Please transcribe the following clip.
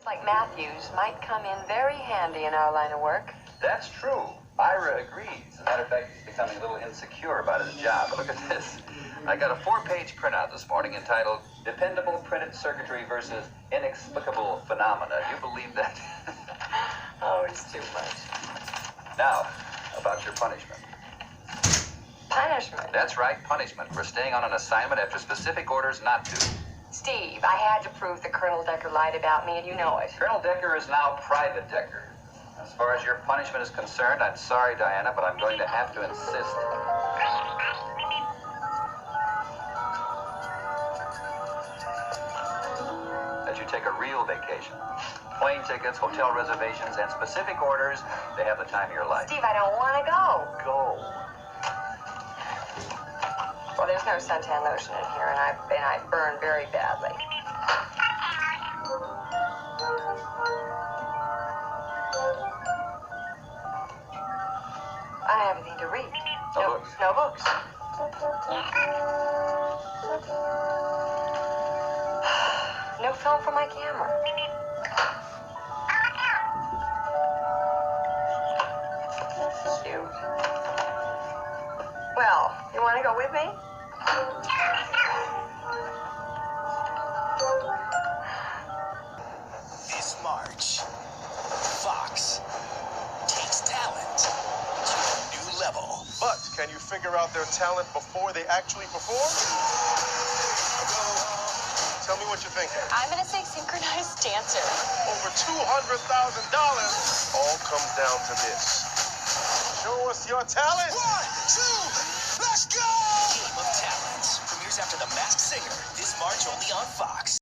like Matthews might come in very handy in our line of work. That's true. Ira agrees. As a matter of fact, he's becoming a little insecure about his job. But look at this. I got a 4-page printout this morning entitled Dependable Printed Circuitry versus Inexplicable Phenomena. You believe that? Oh, it's too much. Now, about your punishment. Punishment? That's right, punishment for staying on an assignment after specific orders not to. Steve, I had to prove that Colonel Decker lied about me, and you know it. Colonel Decker is now Private Decker. As far as your punishment is concerned, I'm sorry, Diana, but I'm going to have to insist. That you take a real vacation. Plane tickets, hotel reservations, and specific orders, they have the time of your life. Steve, I don't want to go. Go. Well, there's no suntan lotion in here, and I burn very badly. I have anything to read. No books. No books. No film for my camera. Shoot. Well, you want to go with me? This March, Fox takes talent to a new level. But can you figure out their talent before they actually perform? Tell me what you're thinking. I'm gonna say synchronized dancer. Over $200,000 all comes down to this. Show us your talent. 1, 2, let's go! Game of Talents premieres after The Masked Singer this March only on Fox.